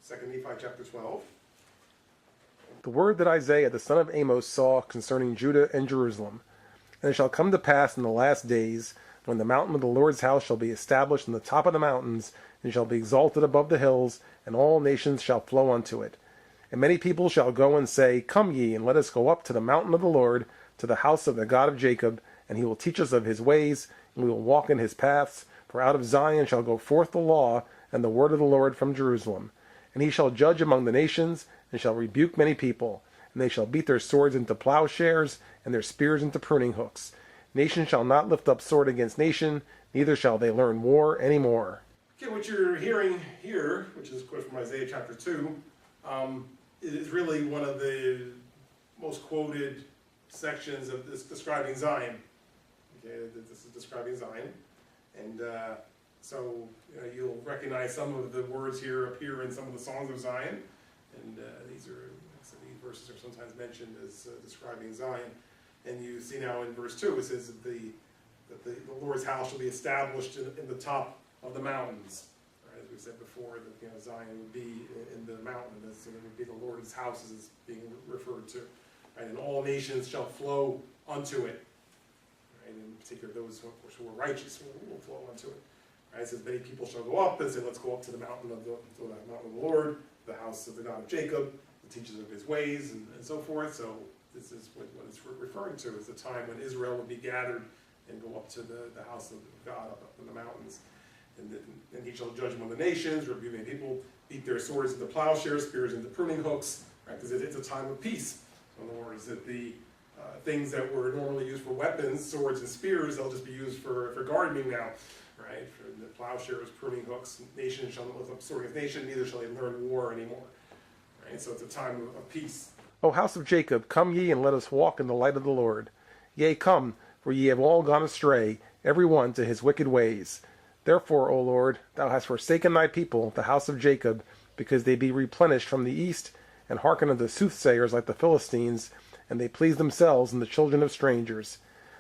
2 Nephi chapter 12. The word that Isaiah the son of Amos saw concerning Judah and Jerusalem. And it shall come to pass in the last days, when the mountain of the Lord's house shall be established in the top of the mountains, and shall be exalted above the hills, and all nations shall flow unto it. And many people shall go and say, Come ye, and let us go up to the mountain of the Lord, to the house of the God of Jacob, and he will teach us of his ways, and we will walk in his paths. For out of Zion shall go forth the law, and the word of the Lord from Jerusalem. And he shall judge among the nations, and shall rebuke many people. And they shall beat their swords into plowshares, and their spears into pruning hooks. Nation shall not lift up sword against nation, neither shall they learn war any more. Okay, what you're hearing here, which is a quote from Isaiah chapter 2, it is really one of the most quoted sections of this describing Zion. Okay, this is describing Zion. And so you'll recognize some of the words here appear in some of the songs of Zion. And these verses are sometimes mentioned as describing Zion. And you see now in verse 2, it says that the Lord's house shall be established in the top of the mountains. Right? As we said before, that Zion would be in the mountain, and it would be the Lord's house is being referred to. Right? And all nations shall flow unto it. Right? In particular, those who are righteous will flow unto it. Right? It says many people shall go up and say, let's go up to the mountain of the Lord, the house of the God of Jacob, the teachers of his ways, and so forth. So this is what it's referring to, is the time when Israel would be gathered and go up to the house of God up in the mountains. And he shall judge among the nations, rebuke many people, beat their swords into plowshares, spears into pruning hooks, right? Because it's a time of peace. In other words, that the things that were normally used for weapons, swords and spears, they'll just be used for gardening now, right? For the plowshares, pruning hooks, nation shall not lift up sword against nation, neither shall they learn war anymore. Right? So it's a time of peace. O house of Jacob, come ye, and let us walk in the light of the Lord. Yea, come, for ye have all gone astray, every one to his wicked ways. Therefore, O Lord, thou hast forsaken thy people, the house of Jacob, because they be replenished from the east, and hearken unto soothsayers like the Philistines, and they please themselves in the children of strangers.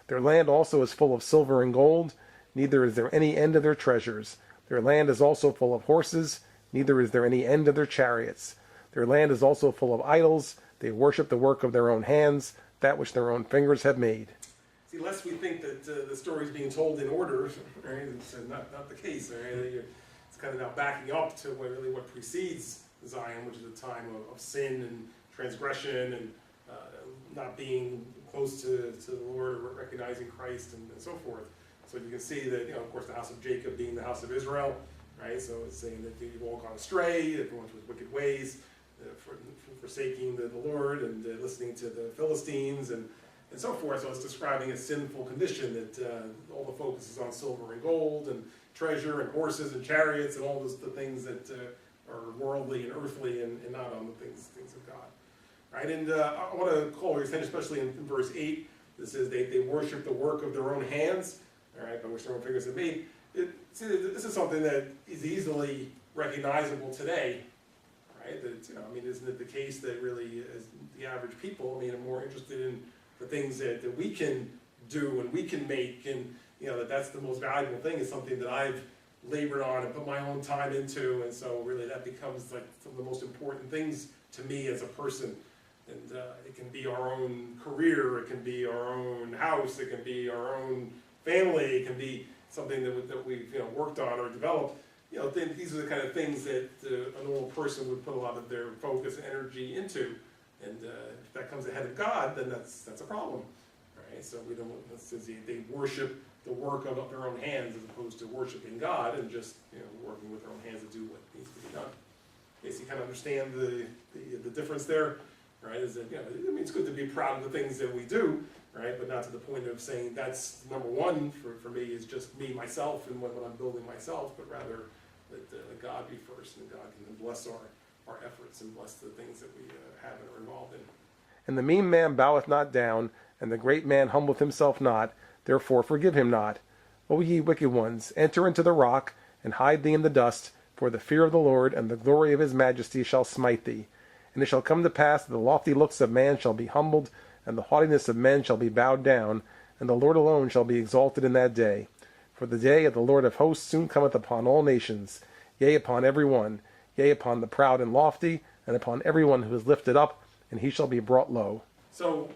Their land also is full of silver and gold, neither is there any end of their treasures. Their land is also full of horses, neither is there any end of their chariots. Their land is also full of idols. They worship the work of their own hands, that which their own fingers have made. See, lest we think that the story is being told in order, right? It's not the case. Right? It's kind of now backing up to what precedes Zion, which is a time of sin and transgression and not being close to the Lord or recognizing Christ and so forth. So you can see that, of course, the house of Jacob being the house of Israel, right? So it's saying that you've all gone astray, everyone's with wicked ways, forsaking the Lord and listening to the Philistines and so forth. So it's describing a sinful condition that all the focus is on silver and gold and treasure and horses and chariots and all the things that are worldly and earthly and not on the things of God. Right? And I want to call your attention, especially in verse 8, this says they worship the work of their own hands, all right, by which their own fingers have made. See, this is something that is easily recognizable today. Right? That, isn't it the case that really, as the average people, are more interested in the things that we can do and we can make, and that's the most valuable thing, is something that I've labored on and put my own time into, and so really that becomes like some of the most important things to me as a person. And it can be our own career, it can be our own house, it can be our own family, it can be something that we've worked on or developed. These are the kind of things that a normal person would put a lot of their focus and energy into, and if that comes ahead of God, then that's a problem, right? So we don't. They worship the work of their own hands as opposed to worshiping God and just working with their own hands to do what needs to be done. Okay, so you kind of understand the difference there, right? Is that it's good to be proud of the things that we do, right? But not to the point of saying that's number one for me is just me, myself, and what I'm building myself, but rather that God be first, and God can then bless our efforts and bless the things that we have and are involved in. And the mean man boweth not down, and the great man humbleth himself not, therefore forgive him not. O ye wicked ones, enter into the rock, and hide thee in the dust, for the fear of the Lord and the glory of his majesty shall smite thee. And it shall come to pass that the lofty looks of man shall be humbled, and the haughtiness of men shall be bowed down, and the Lord alone shall be exalted in that day. For the day of the Lord of hosts soon cometh upon all nations, yea, upon every one. yea, upon the proud and lofty, and upon everyone who is lifted up, and he shall be brought low. So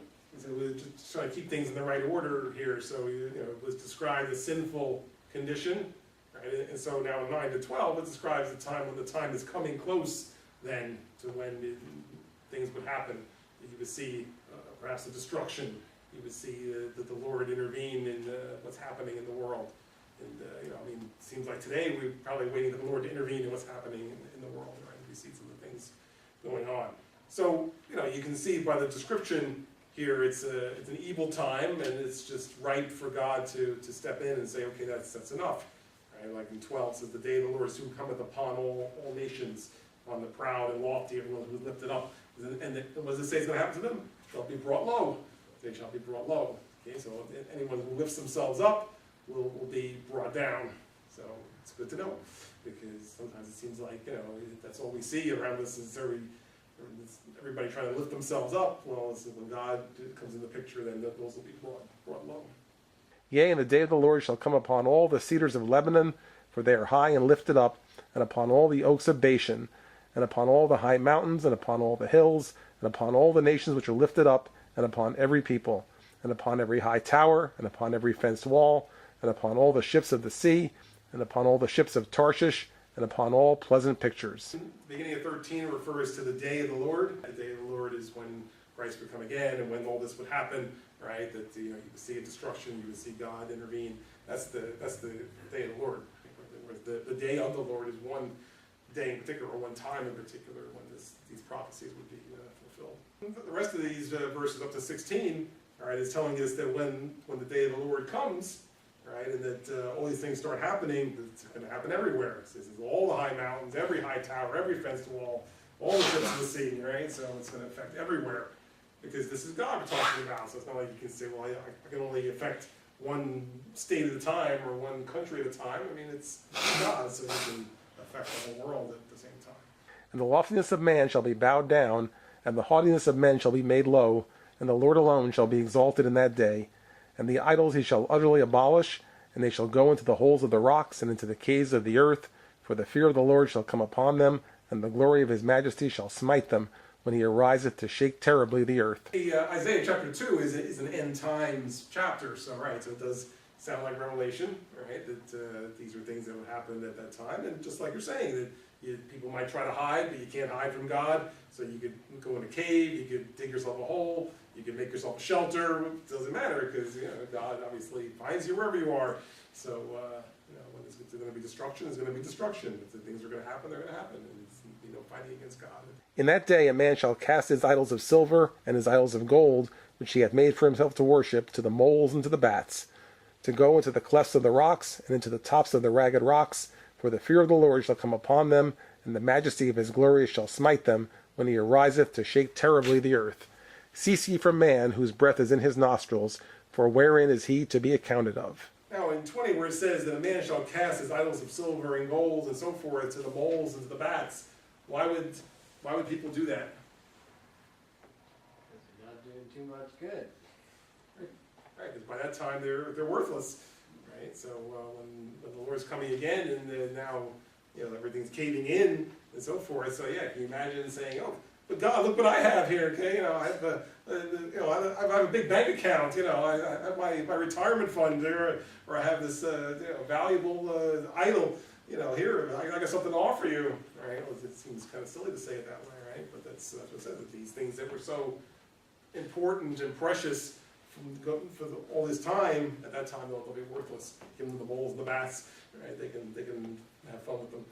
we're just trying to keep things in the right order here. So, it was described as sinful condition, right? And so now in 9 to 12, it describes the time when the time is coming close then to when things would happen. You would see perhaps the destruction. You would see that the Lord intervene in what's happening in the world. And, it seems like today we're probably waiting for the Lord to intervene in what's happening in the world, right? We see some of the things going on. So, you can see by the description here, it's an evil time, and it's just right for God to step in and say, okay, that's enough. Right? Like in 12, it says, the day of the Lord soon cometh upon all nations, on the proud and lofty, everyone who's lifted up. And what does it say is going to happen to them? They'll be brought low. They shall be brought low. Okay, so anyone who lifts themselves up will be brought down. So it's good to know, because sometimes it seems like, that's all we see around us is everybody trying to lift themselves up. Well, when God comes in the picture, then those will be brought low. Yea, and the day of the Lord shall come upon all the cedars of Lebanon, for they are high and lifted up, and upon all the oaks of Bashan, and upon all the high mountains, and upon all the hills, and upon all the nations which are lifted up, and upon every people, and upon every high tower, and upon every fenced wall, and upon all the ships of the sea, and upon all the ships of Tarshish, and upon all pleasant pictures. The beginning of 13 refers to the day of the Lord. The day of the Lord is when Christ would come again, and when all this would happen, right? That you would see a destruction, you would see God intervene. That's the day of the Lord. The day of the Lord is one day in particular, or one time in particular, when these prophecies would be fulfilled. The rest of these verses up to 16, all right, is telling us that when the day of the Lord comes, right, and that all these things start happening, it's going to happen everywhere. It says all the high mountains, every high tower, every fenced wall, all the ships of the sea, right? So it's going to affect everywhere, because this is God we're talking about. So it's not like you can say, well, I can only affect one state at a time or one country at a time. It's God, so it can affect the whole world at the same time. And the loftiness of man shall be bowed down, and the haughtiness of men shall be made low, and the Lord alone shall be exalted in that day. And the idols he shall utterly abolish, and they shall go into the holes of the rocks and into the caves of the earth, for the fear of the Lord shall come upon them, and the glory of his majesty shall smite them, when he ariseth to shake terribly the earth. Isaiah chapter 2 is an end times chapter, so it does sound like Revelation, right? That these are things that would happen at that time, and just like you're saying, that people might try to hide, but you can't hide from God. So you could go in a cave, you could dig yourself a hole, you could make yourself a shelter. It doesn't matter, because God obviously finds you wherever you are. So when there's going to be destruction, there's going to be destruction. If the things are going to happen, they're going to happen, and it's fighting against God. In that day a man shall cast his idols of silver and his idols of gold, which he hath made for himself to worship, to the moles and to the bats, to go into the clefts of the rocks and into the tops of the ragged rocks, for the fear of the Lord shall come upon them, and the majesty of his glory shall smite them, when he ariseth to shake terribly the earth. Cease ye from man, whose breath is in his nostrils, for wherein is he to be accounted of? Now in 20, where it says that a man shall cast his idols of silver and gold and so forth to the moles and to the bats, why would people do that? Because they're not doing too much good. Right, because by that time they're worthless, right? So when the Lord's coming again, and now everything's caving in and so forth. So yeah, can you imagine saying, "Oh, but God, look what I have here." Okay, I have I have a big bank account. I have my retirement fund there, or I have this valuable idol. Here I got something to offer you. Right? Well, it seems kind of silly to say it that way, right? But that's what it says. That these things that were so important and precious for all this time, at that time they'll be worthless. Give them the moles and the bats, right? They can have fun with them.